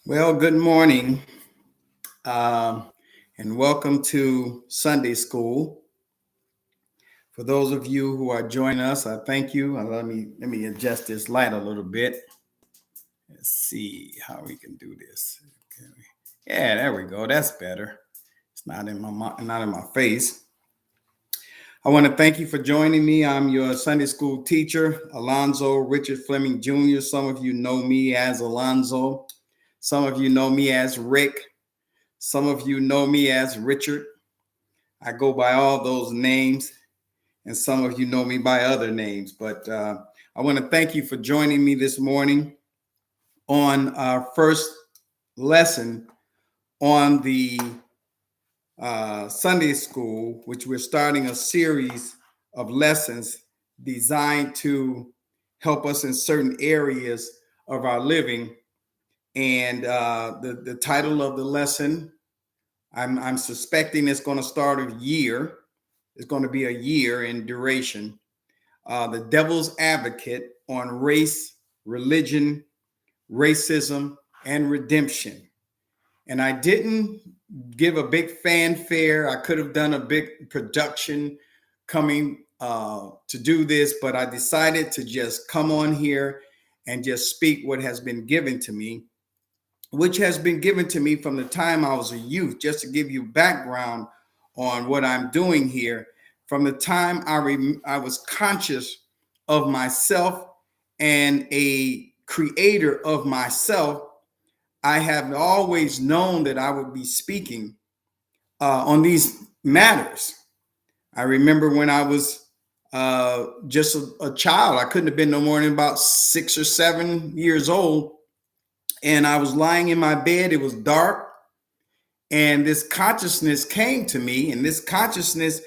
Well, good morning, um, and welcome to Sunday School. For those of you who are joining us, I thank you. Let me adjust this light a little bit. Let's see how we can do this. Okay. Yeah, there we go. That's better. It's not in my face. I want to thank you for joining me. I'm your Sunday school teacher, Alonzo Richard Fleming Jr. Some of you know me as Alonzo. Some of you know me as Rick. Some of you know me as Richard. I go by all those names, and some of you know me by other names. But I want to thank you for joining me this morning on our first lesson on the Sunday School, which we're starting a series of lessons designed to help us in certain areas of our living. And the title of the lesson, I'm suspecting it's going to start a year. It's going to be a year in duration. The Devil's Advocate on race, religion, racism, and redemption. And I didn't give a big fanfare. I could have done a big production coming to do this, but I decided to just come on here and just speak what has been given to me, which has been given to me from the time I was a youth. Just to give you background on what I'm doing here, from the time I was conscious of myself and a creator of myself, I have always known that I would be speaking on these matters. I remember when I was just a child. I couldn't have been no more than about 6 or 7 years old. And I was lying in my bed. It was dark. And this consciousness came to me. And this consciousness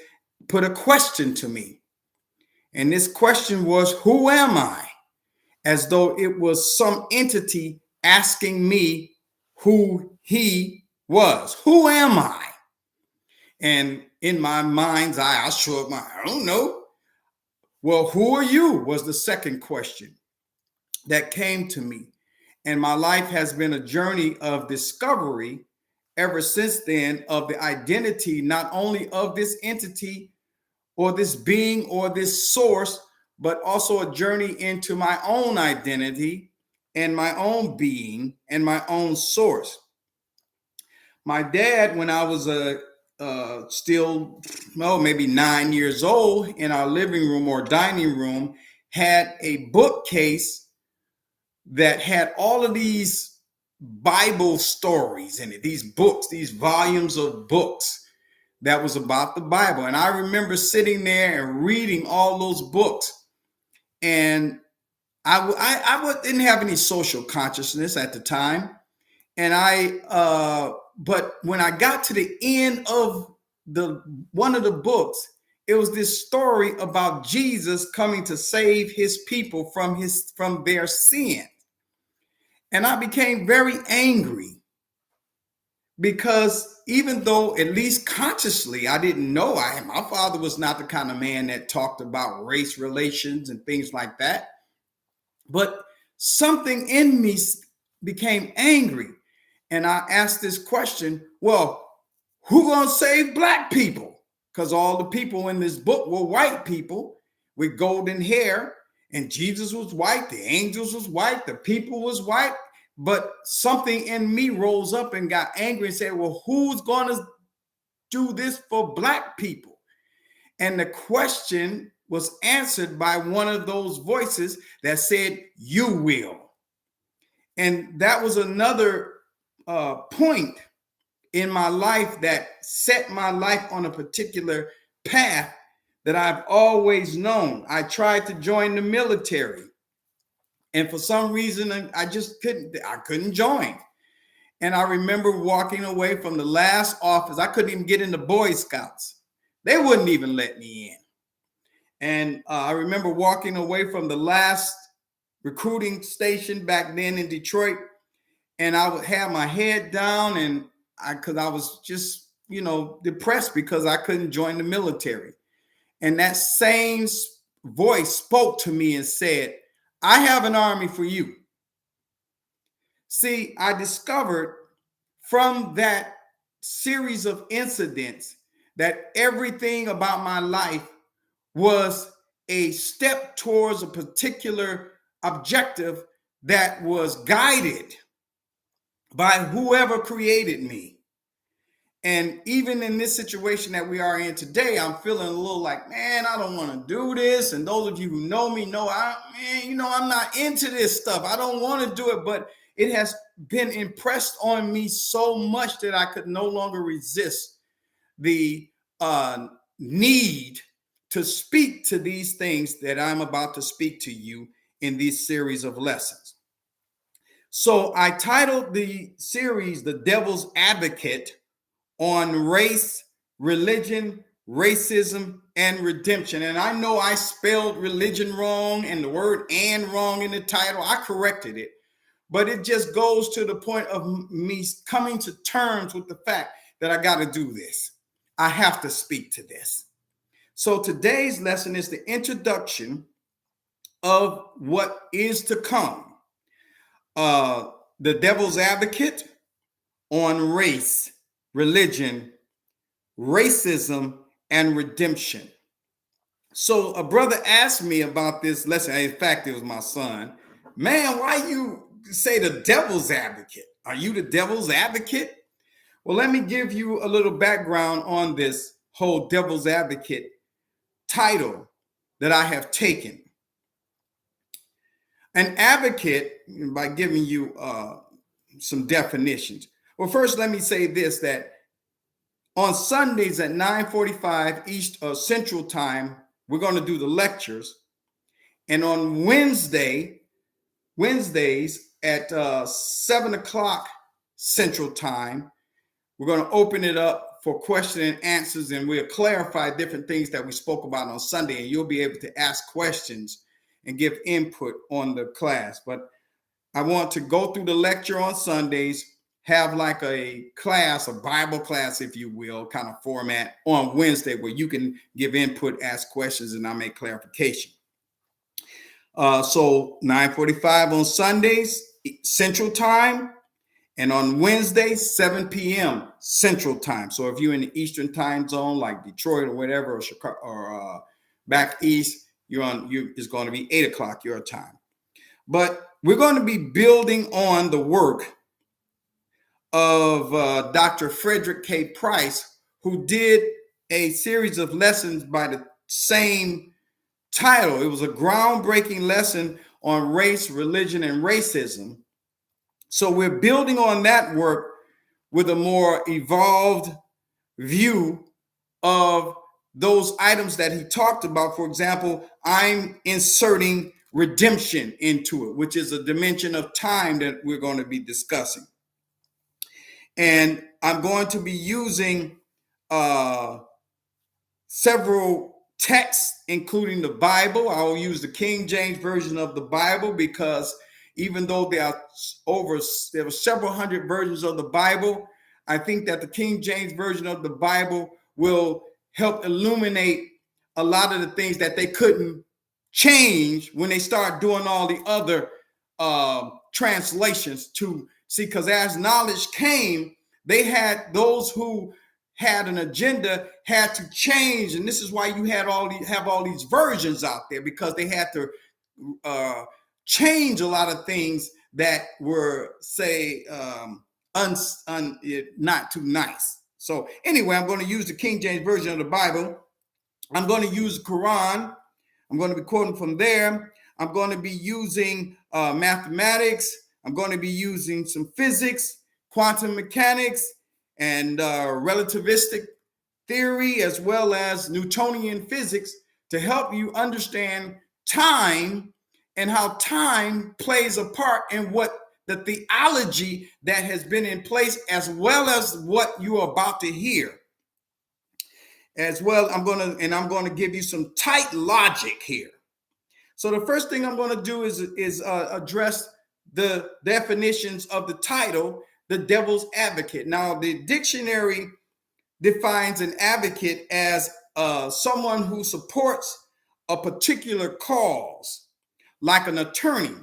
put a question to me. And this question was, who am I? As though it was some entity asking me who he was. Who am I? And in my mind's eye, I don't know. Well, who are you? Was the second question that came to me. And my life has been a journey of discovery ever since then of the identity, not only of this entity or this being or this source, but also a journey into my own identity and my own being and my own source. My dad, when I was still, maybe 9 years old, in our living room or dining room, had a bookcase that had all of these Bible stories in it, these books, these volumes of books that was about the Bible. And I remember sitting there and reading all those books. And I didn't have any social consciousness at the time. And but when I got to the end of one of the books, it was this story about Jesus coming to save his people from their sin. And I became very angry because even though at least consciously I didn't know my father was not the kind of man that talked about race relations and things like that. But something in me became angry. And I asked this question, well, who gonna save black people? Because all the people in this book were white people with golden hair, and Jesus was white, the angels was white, the people was white. But something in me rose up and got angry and said, well, who's gonna do this for black people? And the question was answered by one of those voices that said, you will. And that was another point in my life that set my life on a particular path that I've always known. I tried to join the military, and for some reason I couldn't join. And I remember walking away from the last office. I couldn't even get into Boy Scouts. They wouldn't even let me in. And I remember walking away from the last recruiting station back then in Detroit, and I would have my head down, and because I was just, depressed because I couldn't join the military. And that same voice spoke to me and said, I have an army for you. See, I discovered from that series of incidents that everything about my life was a step towards a particular objective that was guided by whoever created me. And even in this situation that we are in today, I'm feeling a little like, man, I don't want to do this. And those of you who know me know, I'm not into this stuff. I don't want to do it, but it has been impressed on me so much that I could no longer resist the need to speak to these things that I'm about to speak to you in this series of lessons. So I titled the series "The Devil's Advocate" on race, religion, racism, and redemption. And I know I spelled religion wrong and the word "and" wrong in the title. I corrected it. But it just goes to the point of me coming to terms with the fact that I got to do this. I have to speak to this. So today's lesson is the introduction of what is to come. The Devil's Advocate on race, religion, racism, and redemption. So a brother asked me about this lesson. In fact, it was my son. Man, why you say the devil's advocate? Are you the devil's advocate? Well, let me give you a little background on this whole devil's advocate title that I have taken. An advocate, by giving you some definitions. Well, first, let me say this, that on Sundays at 9:45 East Central Time, we're going to do the lectures. And on Wednesdays at 7 o'clock Central Time, we're going to open it up for question and answers, and we'll clarify different things that we spoke about on Sunday, and you'll be able to ask questions and give input on the class. But I want to go through the lecture on Sundays, have like a class, a Bible class, if you will, kind of format on Wednesday where you can give input, ask questions, and I make clarification. So 9:45 on Sundays, Central Time, and on Wednesdays, 7 p.m. Central Time. So if you're in the Eastern time zone, like Detroit or whatever, or Chicago, or back east, it's going to be 8 o'clock your time. But we're going to be building on the work of Dr. Frederick K. Price, who did a series of lessons by the same title. It was a groundbreaking lesson on race, religion, and racism. So we're building on that work with a more evolved view of those items that he talked about. For example, I'm inserting redemption into it, which is a dimension of time that we're going to be discussing. And I'm going to be using several texts, including the Bible. I will use the King James Version of the Bible because even though there were several hundred versions of the Bible, I think that the King James Version of the Bible will help illuminate a lot of the things that they couldn't change when they start doing all the other translations to see, because as knowledge came, they had those who had an agenda had to change, and this is why you had have all these versions out there, because they had to change a lot of things that were, say, not too nice. So anyway, I'm going to use the King James Version of the Bible. I'm going to use the Quran. I'm going to be quoting from there. I'm going to be using mathematics. I'm going to be using some physics, quantum mechanics, and relativistic theory, as well as Newtonian physics, to help you understand time and how time plays a part in what the theology that has been in place, as well as what you are about to hear. As well, I'm going to give you some tight logic here. So the first thing I'm going to do is address the definitions of the title, The Devil's Advocate. Now, the dictionary defines an advocate as someone who supports a particular cause, like an attorney,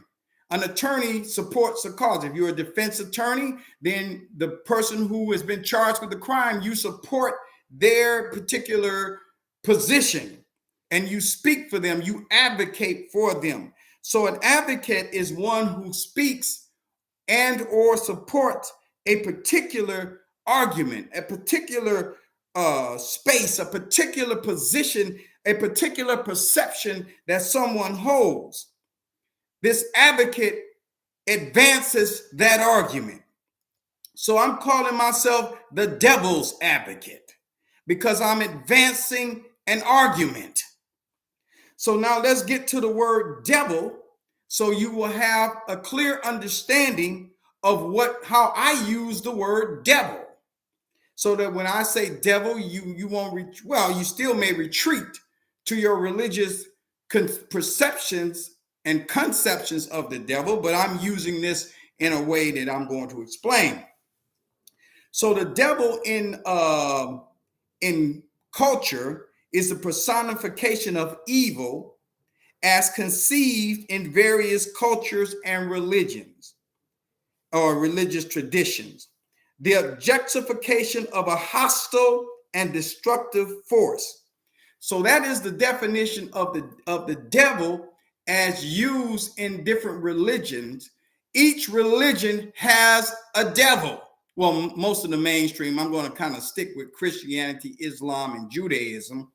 An attorney supports a cause. If you're a defense attorney, then the person who has been charged with the crime, you support their particular position and you speak for them, you advocate for them. So an advocate is one who speaks and or supports a particular argument, a particular space, a particular position, a particular perception that someone holds. This advocate advances that argument. So I'm calling myself the devil's advocate because I'm advancing an argument. So now let's get to the word devil so you will have a clear understanding of how I use the word devil. So that when I say devil, you won't you still may retreat to your religious perceptions and conceptions of the devil, but I'm using this in a way that I'm going to explain. So the devil in culture is the personification of evil as conceived in various cultures and religions or religious traditions. The objectification of a hostile and destructive force. So that is the definition of the devil as used in different religions. Each religion has a devil. Well, most of the mainstream, I'm going to kind of stick with Christianity, Islam, and Judaism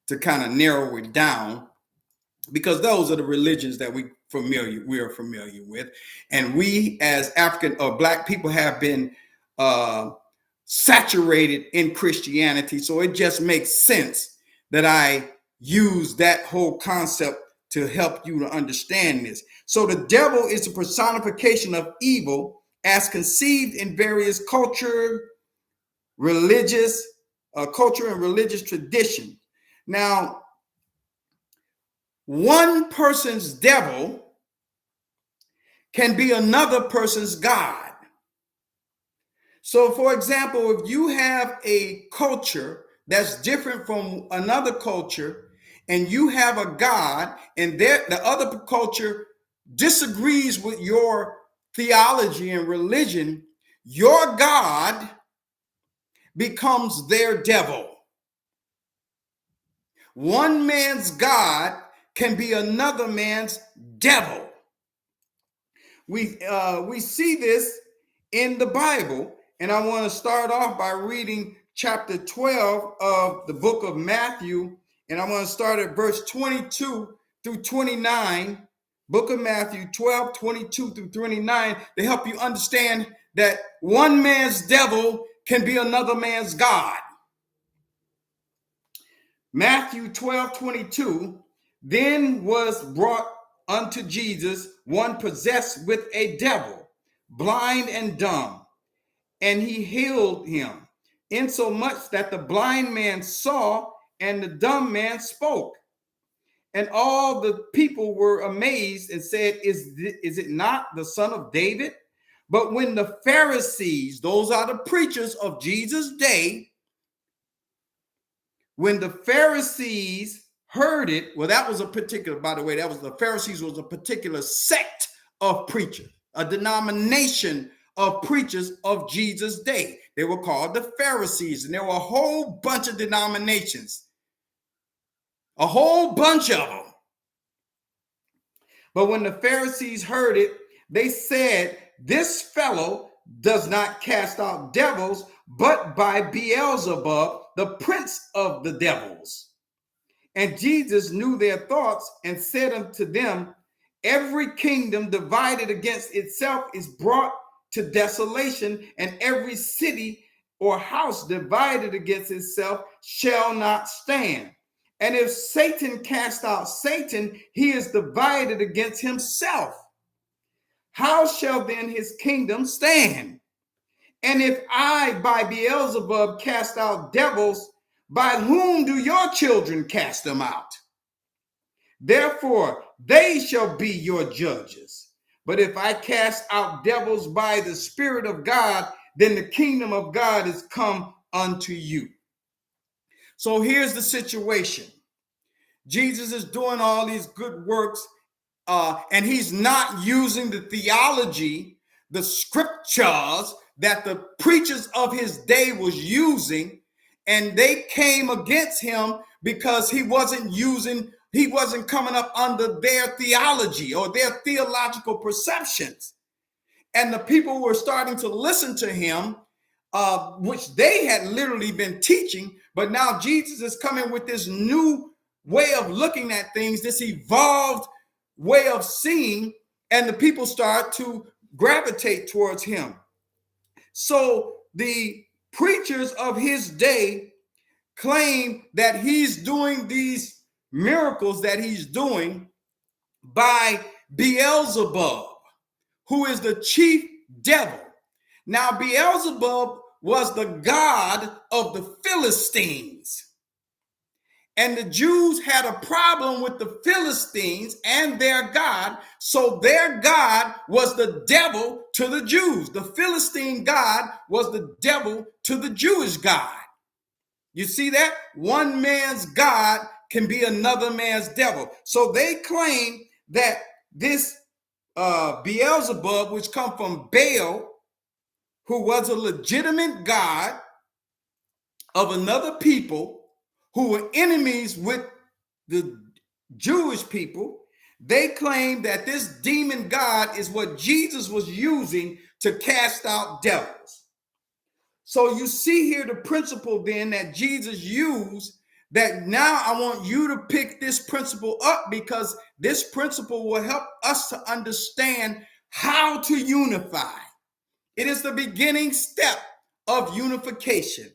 to kind of narrow it down, because those are the religions that we are familiar with. And we as African or Black people have been saturated in Christianity. So it just makes sense that I use that whole concept to help you to understand this. So the devil is a personification of evil as conceived in various culture and religious tradition. Now, one person's devil can be another person's God. So, for example, if you have a culture that's different from another culture, and you have a God, and the other culture disagrees with your theology and religion, your God becomes their devil. One man's God can be another man's devil. We see this in the Bible, and I want to start off by reading chapter 12 of the book of Matthew, and I want to start at verse 22 through 29. Book of Matthew 12, 22 through 29, to help you understand that one man's devil can be another man's God. Matthew 12, 22, then was brought unto Jesus one possessed with a devil, blind and dumb, and he healed him, insomuch that the blind man saw and the dumb man spoke. And all the people were amazed and said, is it not the son of David? But when the Pharisees, those are the preachers of Jesus' day, when the Pharisees heard it, well, that was a particular, by the way, the Pharisees was a particular sect of preachers, a denomination of preachers of Jesus' day. They were called the Pharisees, and there were a whole bunch of denominations, a whole bunch of them. But when the Pharisees heard it, they said, this fellow does not cast out devils, but by Beelzebub, the prince of the devils. And Jesus knew their thoughts and said unto them, every kingdom divided against itself is brought to desolation, and every city or house divided against itself shall not stand. And if Satan cast out Satan, he is divided against himself. How shall then his kingdom stand? And if I by Beelzebub cast out devils, by whom do your children cast them out? Therefore, they shall be your judges. But if I cast out devils by the Spirit of God, then the kingdom of God is come unto you. So here's the situation. Jesus is doing all these good works and he's not using the theology, the scriptures that the preachers of his day was using, and they came against him because he wasn't coming up under their theology or their theological perceptions. And the people were starting to listen to him, which they had literally been teaching, but now Jesus is coming with this new way of looking at things, this evolved way of seeing, and the people start to gravitate towards him. So the preachers of his day claim that he's doing these miracles that he's doing by Beelzebub, who is the chief devil. Now, Beelzebub was the god of the Philistines. And the Jews had a problem with the Philistines and their God. So their God was the devil to the Jews. The Philistine God was the devil to the Jewish God. You see that? One man's God can be another man's devil. So they claim that this Beelzebub, which come from Baal, who was a legitimate God of another people, who were enemies with the Jewish people, they claim that this demon god is what Jesus was using to cast out devils. So you see here the principle then that Jesus used, that now I want you to pick this principle up, because this principle will help us to understand how to unify. It is the beginning step of unification.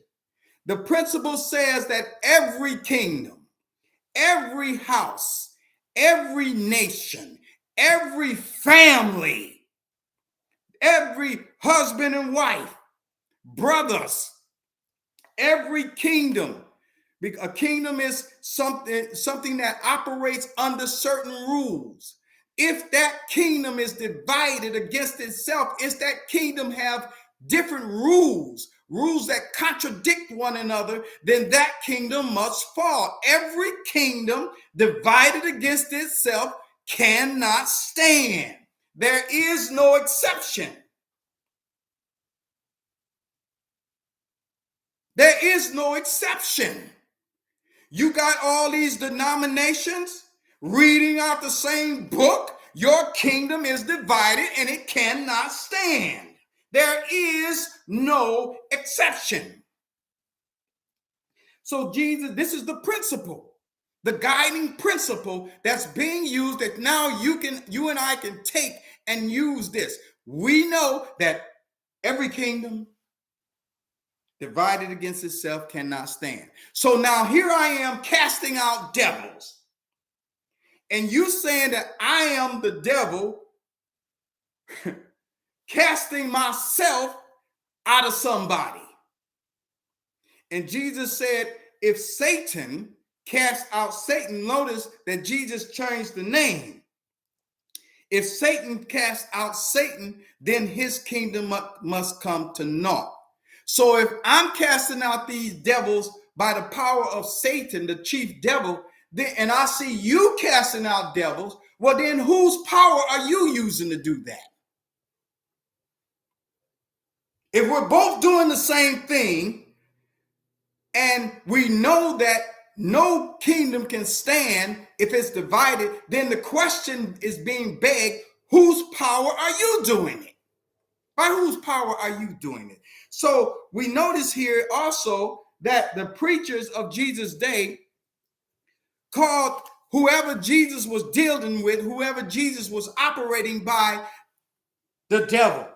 The principle says that every kingdom, every house, every nation, every family, every husband and wife, brothers, every kingdom. A kingdom is something that operates under certain rules. If that kingdom is divided against itself, if that kingdom have different rules that contradict one another, then that kingdom must fall. Every kingdom divided against itself cannot stand. There is no exception. There is no exception. You got all these denominations reading out the same book. Your kingdom is divided and it cannot stand. There is no exception. So Jesus, this is the principle, the guiding principle that's being used, that now you and I can take and use this. We know that every kingdom divided against itself cannot stand. So now here I am casting out devils. And you saying that I am the devil casting myself out of somebody. And Jesus said, if Satan cast out Satan, notice that Jesus changed the name. If Satan cast out Satan, then his kingdom must come to naught. So if I'm casting out these devils by the power of Satan, the chief devil, and I see you casting out devils, well, then whose power are you using to do that? If we're both doing the same thing, and we know that no kingdom can stand if it's divided, then the question is being begged, whose power are you doing it? By whose power are you doing it? So we notice here also that the preachers of Jesus' day called whoever Jesus was dealing with, whoever Jesus was operating by, the devil.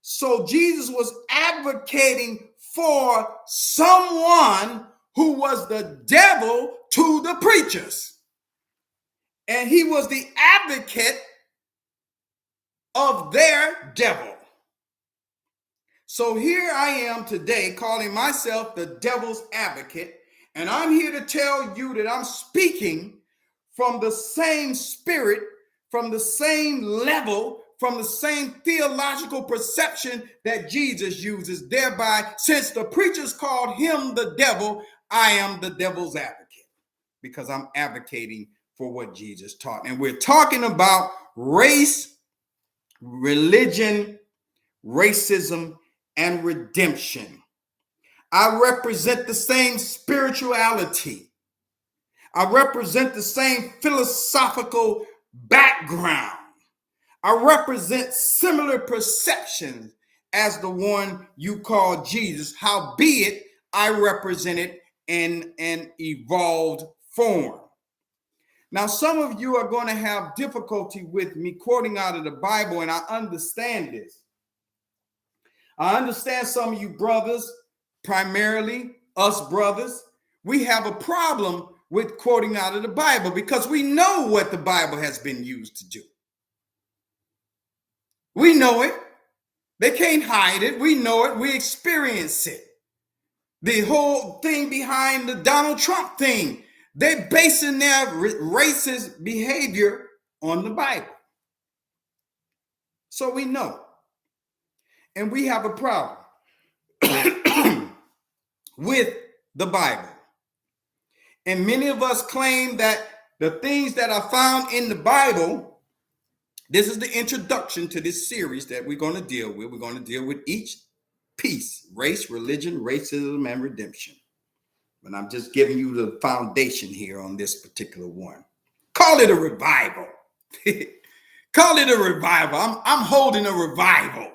So Jesus was advocating for someone who was the devil to the preachers. And he was the advocate of their devil. So here I am today calling myself the devil's advocate, and I'm here to tell you that I'm speaking from the same spirit, from the same level, from the same theological perception that Jesus uses. Thereby, since the preachers called him the devil, I am the devil's advocate, because I'm advocating for what Jesus taught. And we're talking about race, religion, racism, and redemption. I represent the same spirituality. I represent the same philosophical background. I represent similar perceptions as the one you call Jesus, howbeit I represent it in an evolved form. Now, some of you are going to have difficulty with me quoting out of the Bible, and I understand this. I understand some of you brothers, primarily us brothers, we have a problem with quoting out of the Bible because we know what the Bible has been used to do. We know it. They can't hide it. We know it. We experience it. The whole thing behind the Donald Trump thing, they're basing their racist behavior on the Bible. So we know. And we have a problem with the Bible. And many of us claim that the things that are found in the Bible, this is the introduction to this series that we're going to deal with. We're going to deal with each piece: race, religion, racism, and redemption. But I'm just giving you the foundation here on this particular one. Call it a revival. Call it a revival. I'm holding a revival.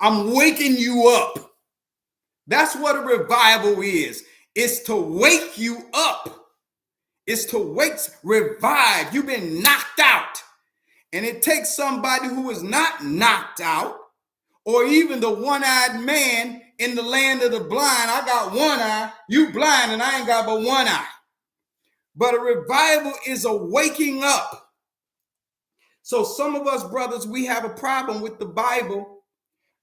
I'm waking you up. That's what a revival is. It's to wake you up. It's to revive. You've been knocked out. And it takes somebody who is not knocked out, or even the one-eyed man in the land of the blind. I got one eye, you blind, and I ain't got but one eye. But a revival is a waking up. So some of us brothers, we have a problem with the Bible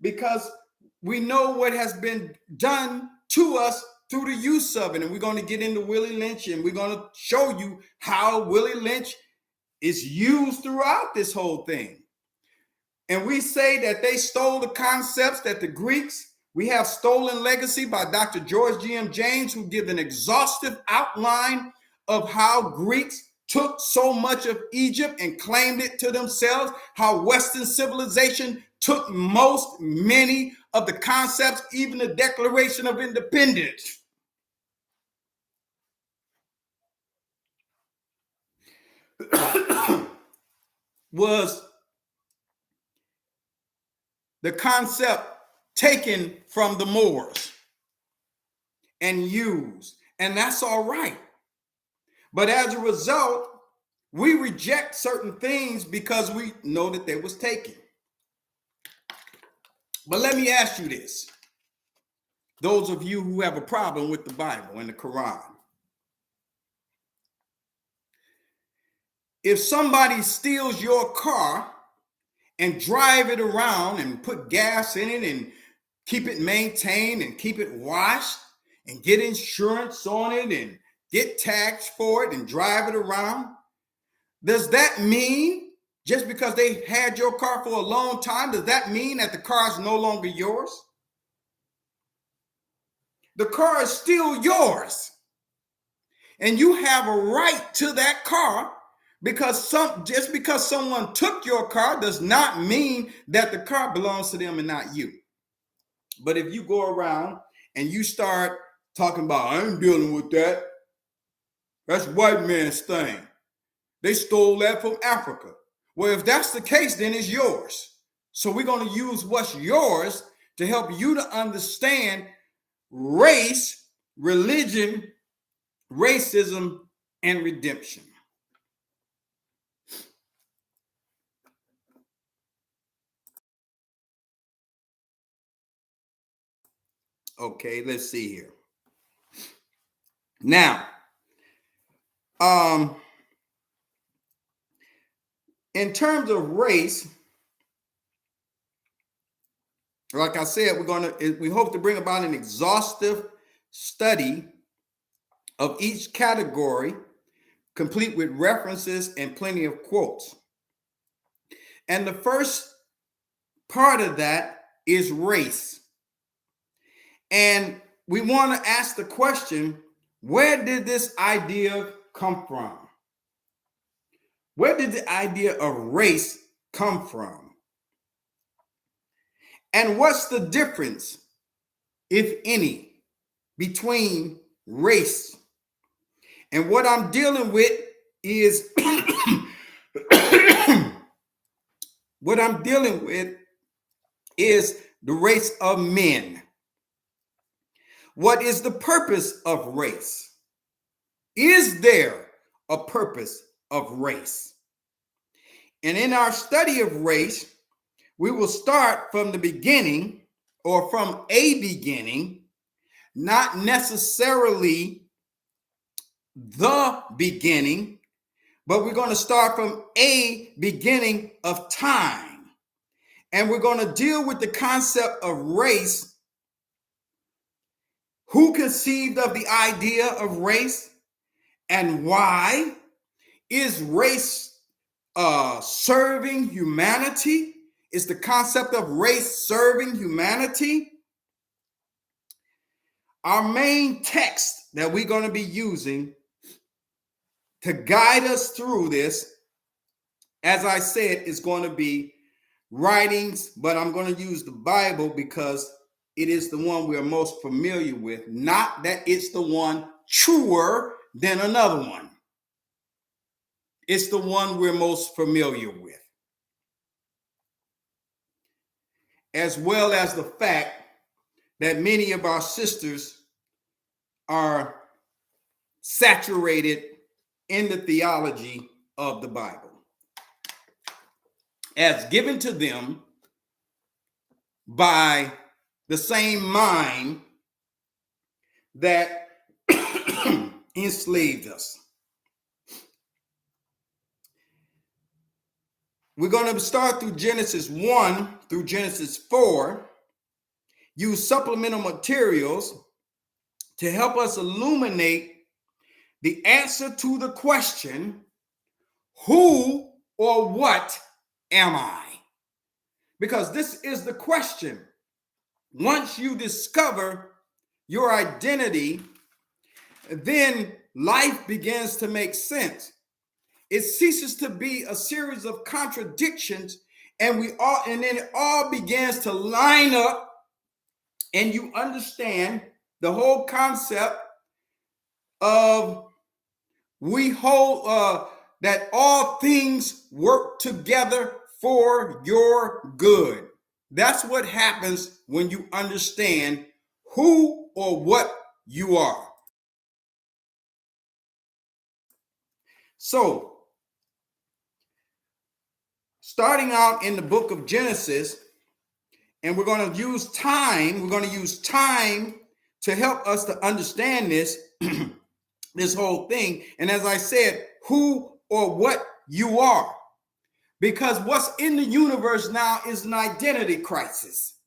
because we know what has been done to us through the use of it. And we're going to get into Willie Lynch, and we're going to show you how Willie Lynch is used throughout this whole thing. And we say that they stole the concepts that the Greeks, we have Stolen Legacy by Dr. George G.M. James, who gives an exhaustive outline of how Greeks took so much of Egypt and claimed it to themselves, how Western civilization took many of the concepts, even the Declaration of Independence. Was the concept taken from the Moors and used, and that's all right. But as a result, we reject certain things because we know that they was taken. But let me ask you this. Those of you who have a problem with the Bible and the Quran. If somebody steals your car and drive it around and put gas in it and keep it maintained and keep it washed and get insurance on it and get taxed for it and drive it around, does that mean just because they had your car for a long time, does that mean that the car is no longer yours? The car is still yours. And you have a right to that car, because just because someone took your car does not mean that the car belongs to them and not you. But if you go around and you start talking about, I ain't dealing with that, that's white man's thing. They stole that from Africa. Well, if that's the case, then it's yours. So we're going to use what's yours to help you to understand race, religion, racism, and redemption. Okay, let's see here. Now, in terms of race, like I said, we hope to bring about an exhaustive study of each category, complete with references and plenty of quotes. And the first part of that is race. And we want to ask the question, where did this idea come from? Where did the idea of race come from? And what's the difference, if any, between race? And what I'm dealing with is what I'm dealing with is the race of men. What is the purpose of race? Is there a purpose of race? And in our study of race, we will start from the beginning, or from a beginning, not necessarily the beginning, but we're going to start from a beginning of time. And we're going to deal with the concept of race. Who conceived of the idea of race and why? Is race serving humanity? Is the concept of race serving humanity? Our main text that we're going to be using to guide us through this, as I said, is going to be writings, but I'm going to use the Bible because it is the one we are most familiar with, not that it's the one truer than another one. It's the one we're most familiar with, as well as the fact that many of our sisters are saturated in the theology of the Bible, as given to them by the same mind that enslaved us. We're going to start through Genesis 1 through Genesis 4, use supplemental materials to help us illuminate the answer to the question, who or what am I? Because this is the question. Once you discover your identity, then life begins to make sense. It ceases to be a series of contradictions, and then it all begins to line up, and you understand the whole concept of we hold that all things work together for your good. That's what happens when you understand who or what you are. So, starting out in the book of Genesis, and we're going to use time to help us to understand this, this whole thing. And as I said, who or what you are. Because what's in the universe now is an identity crisis.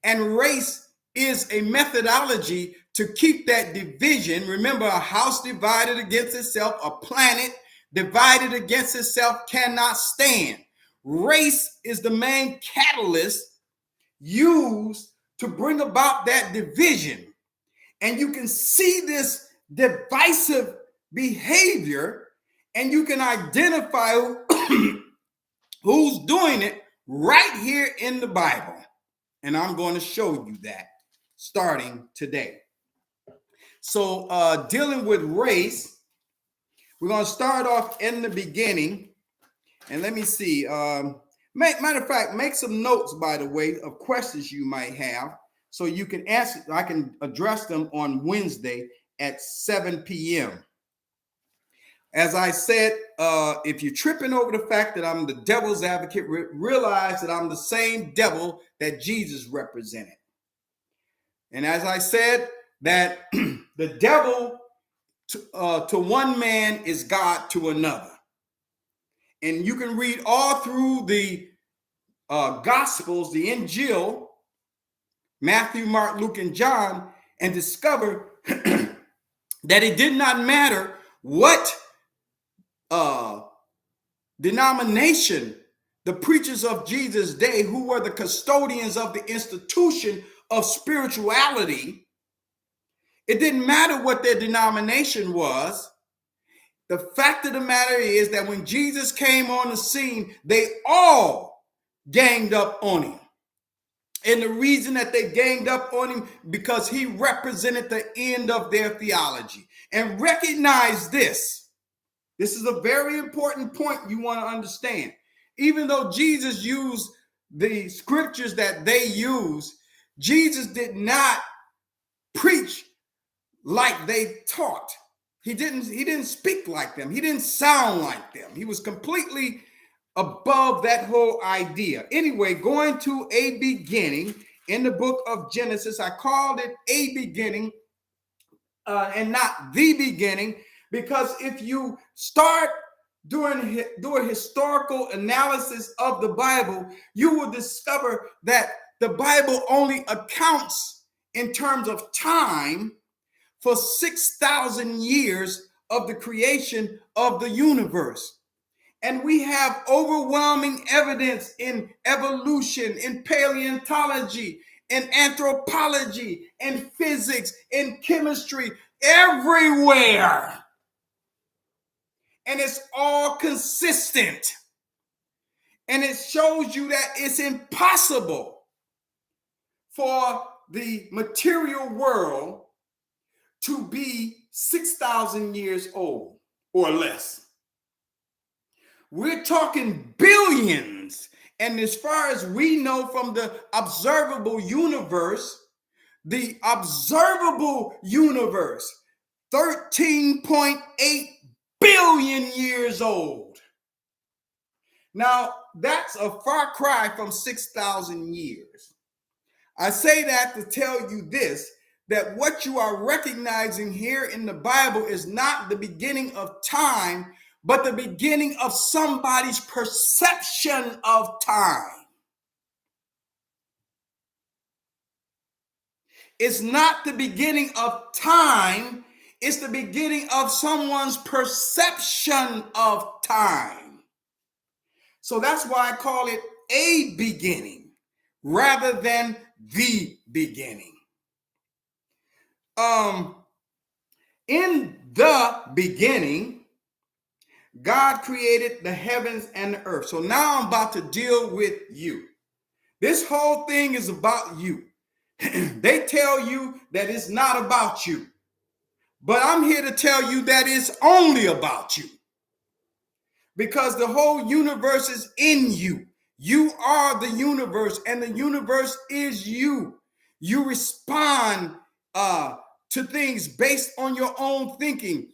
And race is a methodology to keep that division. Remember, a house divided against itself, a planet divided against itself cannot stand. Race is the main catalyst used to bring about that division. And you can see this divisive behavior, and you can identify who's doing it right here in the Bible. And I'm going to show you that starting today. So dealing with race, we're going to start off in the beginning. And let me see. Matter of fact, make some notes, by the way, of questions you might have, so you can answer. I can address them on Wednesday at 7 p.m. As I said, if you're tripping over the fact that I'm the devil's advocate, realize that I'm the same devil that Jesus represented. And as I said, that the devil to one man is God to another. And you can read all through the Gospels, the Injil, Matthew, Mark, Luke, and John, and discover that it did not matter what denomination the preachers of Jesus' day, who were the custodians of the institution of spirituality, it didn't matter what their denomination was. The fact of the matter is that when Jesus came on the scene, they all ganged up on him. And the reason that they ganged up on him, because he represented the end of their theology. And recognize this. This is a very important point you want to understand. Even though Jesus used the scriptures that they use, Jesus did not preach like they taught. He didn't speak like them. He didn't sound like them. He was completely above that whole idea. Anyway, going to a beginning in the book of Genesis, I called it a beginning and not the beginning, because if you start doing historical analysis of the Bible, you will discover that the Bible only accounts in terms of time for 6,000 years of the creation of the universe. And we have overwhelming evidence in evolution, in paleontology, in anthropology, in physics, in chemistry, everywhere. And it's all consistent. And it shows you that it's impossible for the material world to be 6,000 years old or less. We're talking billions. And as far as we know from the observable universe, 13.8 billion years old. Now, that's a far cry from 6,000 years. I say that to tell you this, that what you are recognizing here in the Bible is not the beginning of time, but the beginning of somebody's perception of time. It's not the beginning of time, it's the beginning of someone's perception of time. So that's why I call it a beginning rather than the beginning. In the beginning, God created the heavens and the earth. So now I'm about to deal with you. This whole thing is about you. They tell you that it's not about you. But I'm here to tell you that it's only about you. Because the whole universe is in you. You are the universe, and the universe is you. You respond to things based on your own thinking.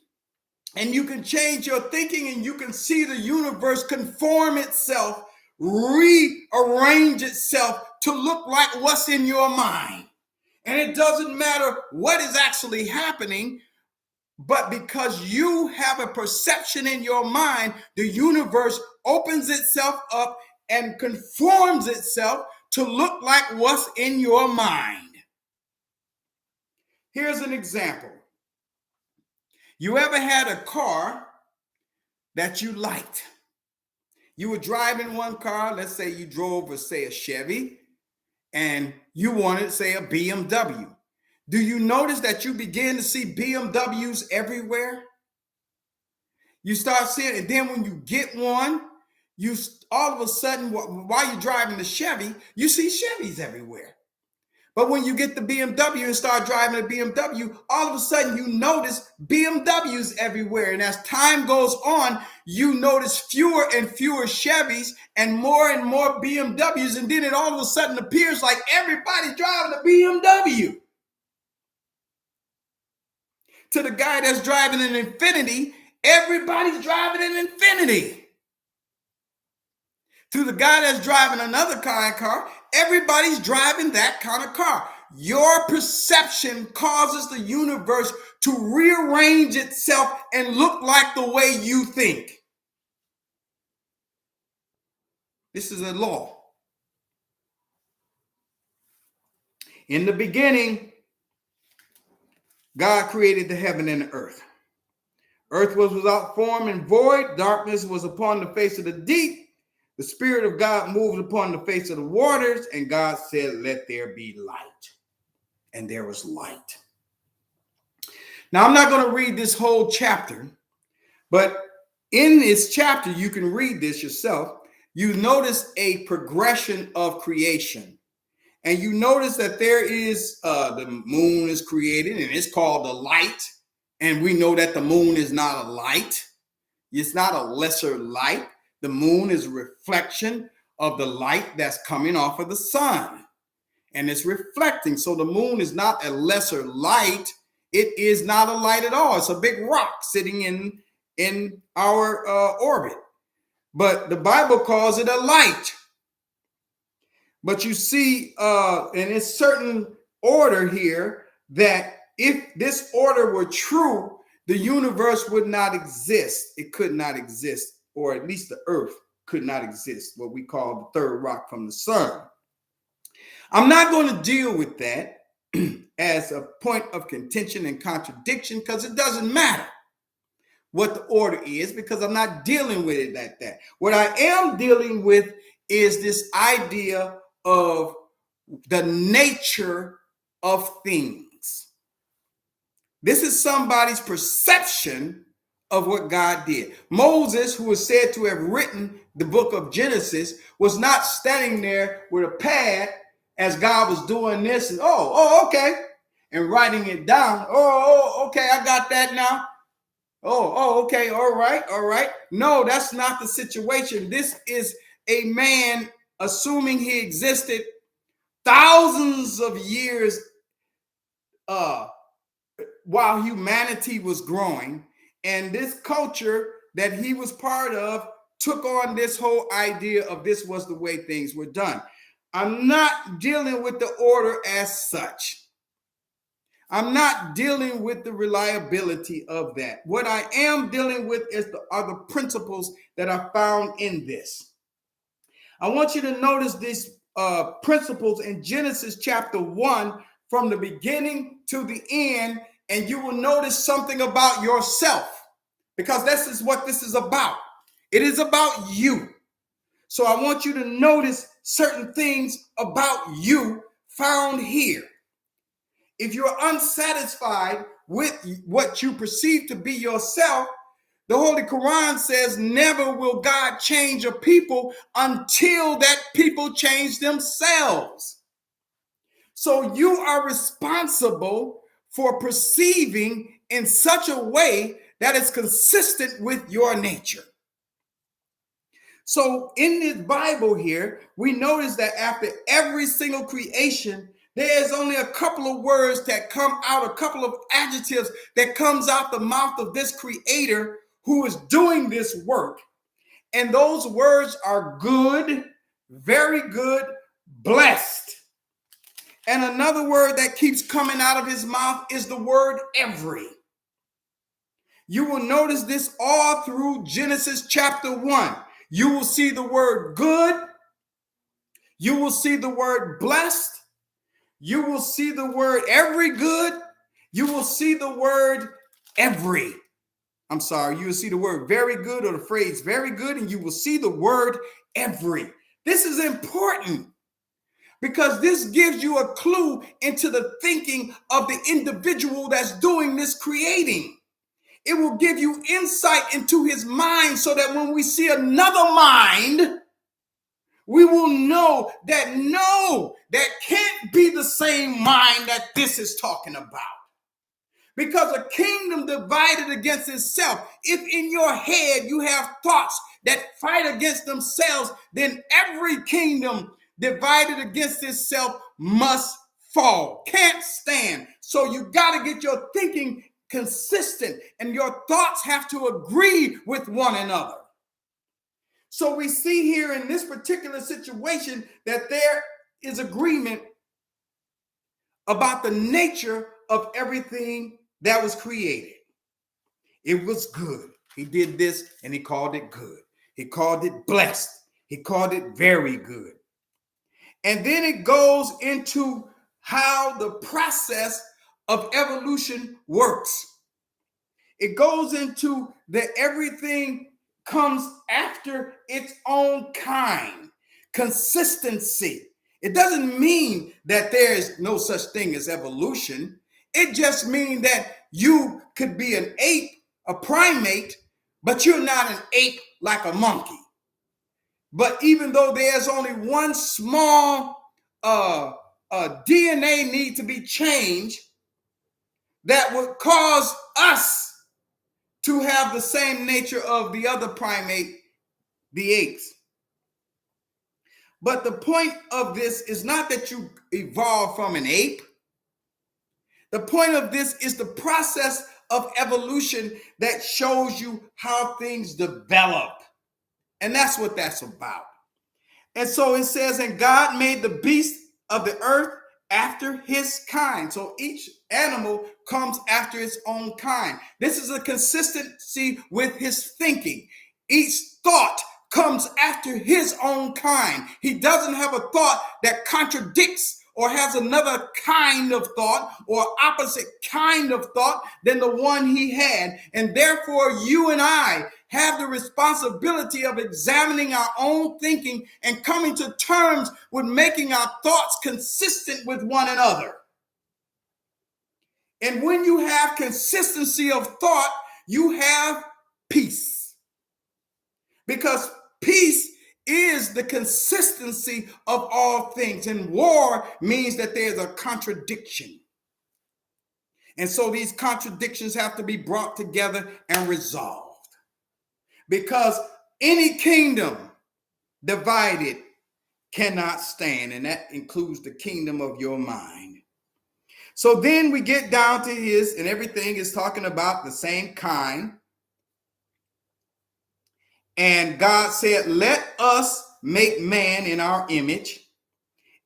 And you can change your thinking, and you can see the universe conform itself, rearrange itself to look like what's in your mind. And it doesn't matter what is actually happening, but because you have a perception in your mind, the universe opens itself up and conforms itself to look like what's in your mind. Here's an example. You ever had a car that you liked? You were driving one car, let's say you drove, say, a Chevy, and you wanted, say, a BMW. Do you notice that you begin to see BMWs everywhere? You start seeing it, and then when you get one, you all of a sudden, while you're driving the Chevy, you see Chevys everywhere. But when you get the BMW and start driving a BMW, all of a sudden you notice BMWs everywhere. And as time goes on, you notice fewer and fewer Chevys and more BMWs. And then it all of a sudden appears like everybody driving a BMW. To the guy that's driving an Infiniti, everybody's driving an Infiniti. To the guy that's driving another kind of car, everybody's driving that kind of car. Your perception causes the universe to rearrange itself and look like the way you think. This is a law. In the beginning, God created the heaven and the earth. Earth was without form and void. Darkness was upon the face of the deep. The Spirit of God moved upon the face of the waters, and God said, "Let there be light." And there was light. Now, I'm not going to read this whole chapter, But in this chapter, you can read this yourself. You notice a progression of creation. And you notice that there is the moon is created and it's called the light. And we know that the moon is not a light. It's not a lesser light. The moon is a reflection of the light that's coming off of the sun. And it's reflecting. So the moon is not a lesser light. It is not a light at all. It's a big rock sitting in our orbit. But the Bible calls it a light. But you see, in a certain order here, that if this order were true, the universe would not exist. It could not exist, or at least the earth could not exist, what we call the third rock from the sun. I'm not going to deal with that as a point of contention and contradiction, because it doesn't matter what the order is, because I'm not dealing with it like that. What I am dealing with is this idea of the nature of things. This is somebody's perception of what God did. Moses, who is said to have written the book of Genesis, was not standing there with a pad as God was doing this and okay, and writing it down. Okay, I got that now. Okay, all right. No, that's not the situation. This is a man assuming he existed thousands of years while humanity was growing, and this culture that he was part of took on this whole idea of this was the way things were done. I'm not dealing with the order as such. I'm not dealing with the reliability of that. What I am dealing with are the principles that are found in this. I want you to notice these principles in Genesis chapter 1 from the beginning to the end, and you will notice something about yourself, because this is what this is about. It is about you. So I want you to notice certain things about you found here. If you're unsatisfied with what you perceive to be yourself, the Holy Quran says never will God change a people until that people change themselves. So you are responsible for perceiving in such a way that is consistent with your nature. So in this Bible here, we notice that after every single creation, there's only a couple of words that come out, a couple of adjectives that comes out the mouth of this creator who is doing this work. And those words are good, very good, blessed. And another word that keeps coming out of his mouth is the word every. You will notice this all through Genesis chapter 1. You will see the word good. You will see the word blessed. You will see the word every good. You will see the word every. You will see the word very good, or the phrase very good, and you will see the word every. This is important because this gives you a clue into the thinking of the individual that's doing this creating. It will give you insight into his mind so that when we see another mind, we will know that no, that can't be the same mind that this is talking about. Because a kingdom divided against itself, if in your head you have thoughts that fight against themselves, then every kingdom divided against itself must fall, can't stand. So you got to get your thinking consistent, and your thoughts have to agree with one another. So we see here in this particular situation that there is agreement about the nature of everything that was created. It was good. He did this and he called it good. He called it blessed. He called it very good. And then it goes into how the process of evolution works. It goes into that everything comes after its own kind. Consistency. It doesn't mean that there is no such thing as evolution. It just means that you could be an ape, a primate, but you're not an ape like a monkey. But even though there's only one small DNA need to be changed that would cause us to have the same nature of the other primate, the apes. But the point of this is not that you evolve from an ape. The point of this is the process of evolution that shows you how things develop. And that's what that's about. And so it says, and God made the beasts of the earth after his kind. So each animal comes after its own kind. This is a consistency with his thinking. Each thought comes after his own kind. He doesn't have a thought that contradicts or has another kind of thought or opposite kind of thought than the one he had. And therefore, you and I have the responsibility of examining our own thinking and coming to terms with making our thoughts consistent with one another. And when you have consistency of thought, you have peace. Because peace is the consistency of all things. And war means that there's a contradiction. And so these contradictions have to be brought together and resolved. Because any kingdom divided cannot stand. And that includes the kingdom of your mind. So then we get down to his, and everything is talking about the same kind. And God said, let us make man in our image,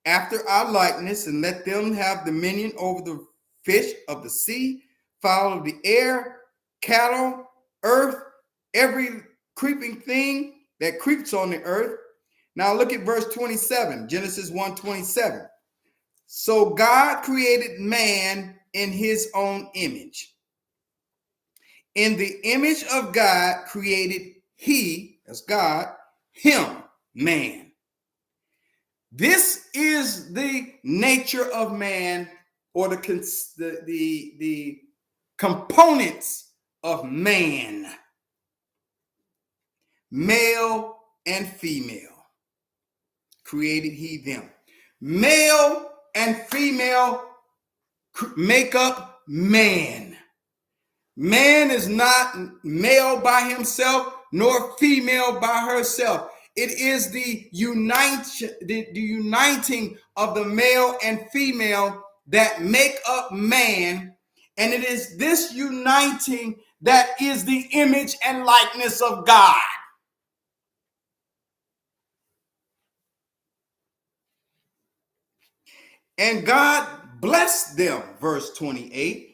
after our likeness, and let them have dominion over the fish of the sea, fowl of the air, cattle, earth, every creeping thing that creeps on the earth. Now look at verse 27, Genesis 1:27. So God created man in his own image. In the image of God created he, that's God, him, man. This is the nature of man, or the components of man. Male and female created he them. Male and female make up man. Man is not male by himself nor female by herself. It is the uniting of the male and female that make up man. And it is this uniting that is the image and likeness of God. And God blessed them, verse 28.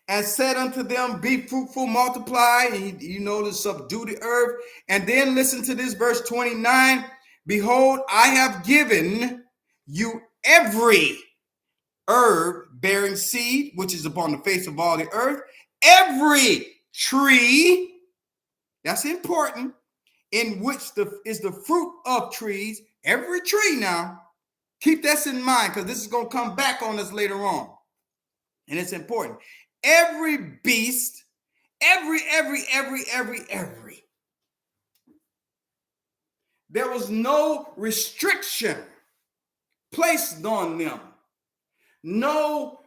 And said unto them, be fruitful, multiply, and you know, to subdue the earth. And then listen to this, verse 29. Behold, I have given you every herb bearing seed, which is upon the face of all the earth, every tree, that's important, in which is the fruit of trees, every tree now. Keep this in mind, because this is going to come back on us later on. And it's important. Every beast, every. There was no restriction placed on them. No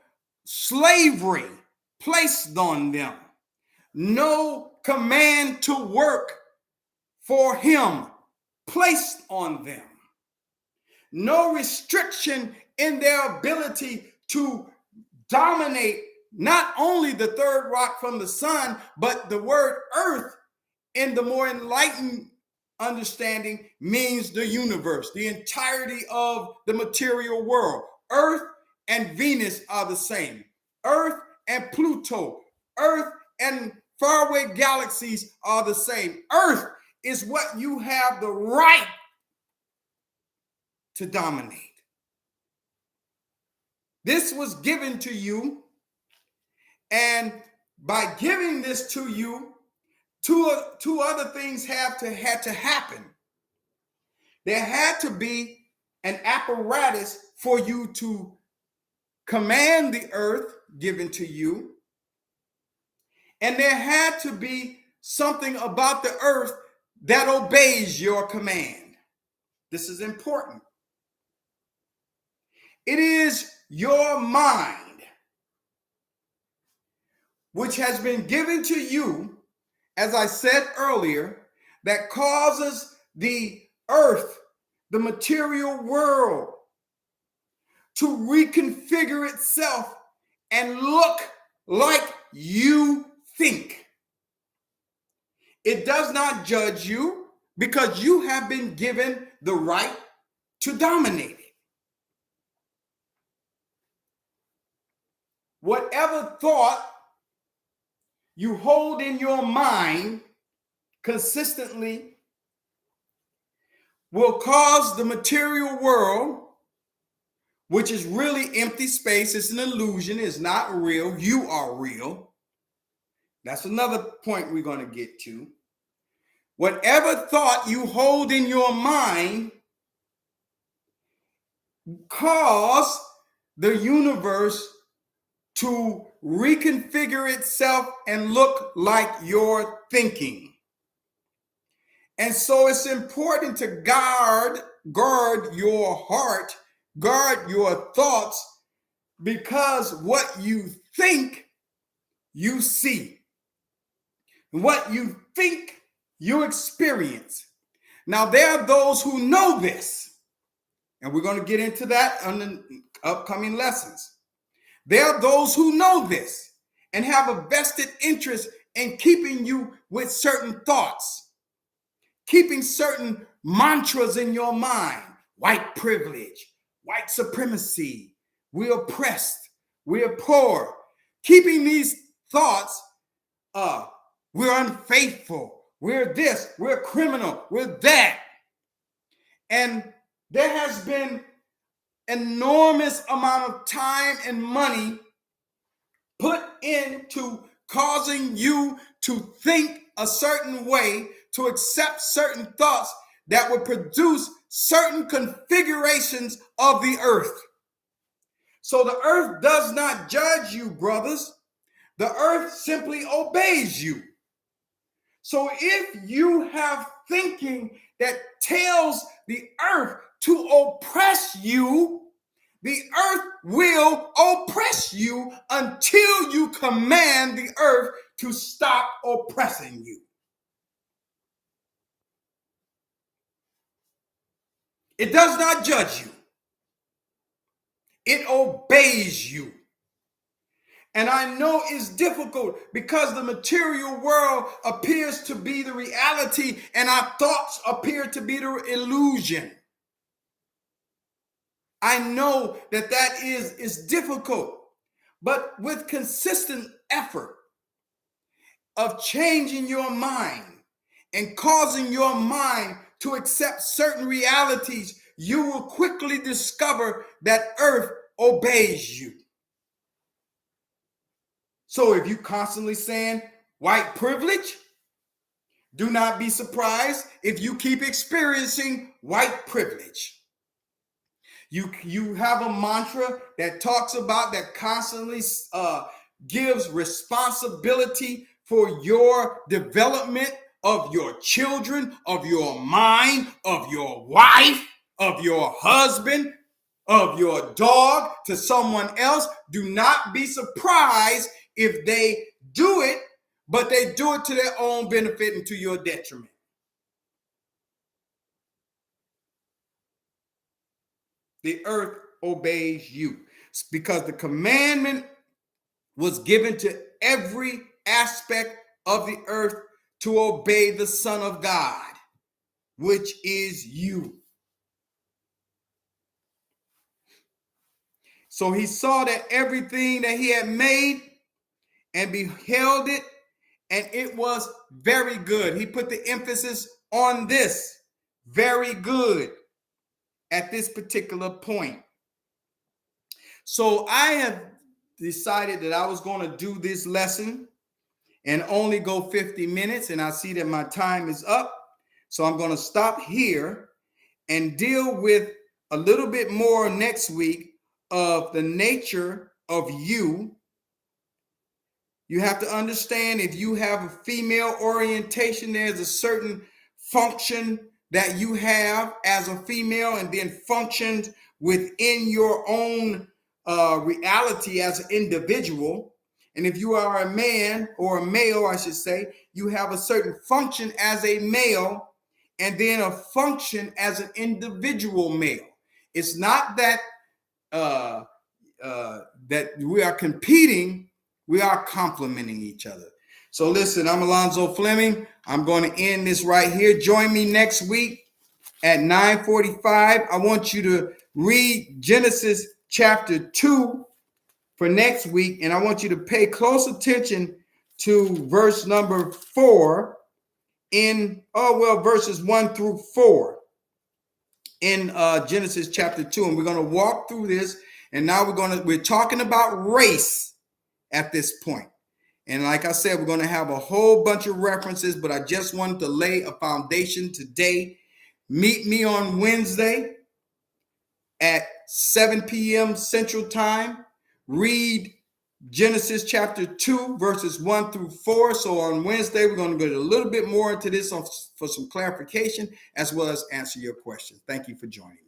slavery placed on them. No command to work for him placed on them. No restriction in their ability to dominate not only the third rock from the sun, but the word earth in the more enlightened understanding means the universe, the entirety of the material world. Earth and Venus are the same. Earth and Pluto, Earth and faraway galaxies are the same. Earth is what you have the right to dominate. This was given to you, and by giving this to you, two other things had to happen. There had to be an apparatus for you to command the earth given to you, and there had to be something about the earth that obeys your command. This is important. It is your mind, which has been given to you, as I said earlier, that causes the earth, the material world, to reconfigure itself and look like you think. It does not judge you because you have been given the right to dominate it. Whatever thought you hold in your mind consistently will cause the material world, which is really empty space, it's an illusion, it's not real, you are real. That's another point we're going to get to. Whatever thought you hold in your mind cause the universe to reconfigure itself and look like your thinking. And so it's important to guard your heart, guard your thoughts, because what you think, you see. What you think, you experience. Now, there are those who know this, and we're going to get into that on the upcoming lessons. There are those who know this and have a vested interest in keeping you with certain thoughts, keeping certain mantras in your mind. White privilege, white supremacy, we're oppressed, we're poor. Keeping these thoughts, we're unfaithful, we're this, we're criminal, we're that. And there has been enormous amount of time and money put into causing you to think a certain way, to accept certain thoughts that would produce certain configurations of the earth. So the earth does not judge you, brothers. The earth simply obeys you. So if you have thinking that tells the earth to oppress you, the earth will oppress you until you command the earth to stop oppressing you. It does not judge you. It obeys you. And I know it's difficult because the material world appears to be the reality and our thoughts appear to be the illusion. I know that is difficult, but with consistent effort of changing your mind and causing your mind to accept certain realities, you will quickly discover that earth obeys you. So if you constantly saying white privilege, do not be surprised if you keep experiencing white privilege. You have a mantra that talks about, that constantly gives responsibility for your development of your children, of your mind, of your wife, of your husband, of your dog to someone else. Do not be surprised if they do it, but they do it to their own benefit and to your detriment. The earth obeys you because the commandment was given to every aspect of the earth to obey the Son of God, which is you. So he saw that everything that he had made and beheld it, and it was very good. He put the emphasis on this, very good, at this particular point. So I have decided that I was going to do this lesson and only go 50 minutes, and I see that my time is up. So I'm going to stop here and deal with a little bit more next week of the nature of you You have to understand, if you have a female orientation, there's a certain function that you have as a female, and then functions within your own reality as an individual. And if you are a man, or a male, I should say, you have a certain function as a male, and then a function as an individual male. It's not that that we are competing, we are complementing each other. So listen, I'm Alonzo Fleming. I'm going to end this right here. Join me next week at 9:45. I want you to read Genesis chapter 2 for next week, and I want you to pay close attention to verse number 4 verses 1 through 4 in Genesis chapter 2. And we're going to walk through this. And now we're talking about race at this point. And like I said, we're going to have a whole bunch of references, but I just wanted to lay a foundation today. Meet me on Wednesday at 7 p.m. Central Time. Read Genesis chapter 2, verses 1 through 4. So on Wednesday, we're going to get a little bit more into this for some clarification, as well as answer your questions. Thank you for joining me.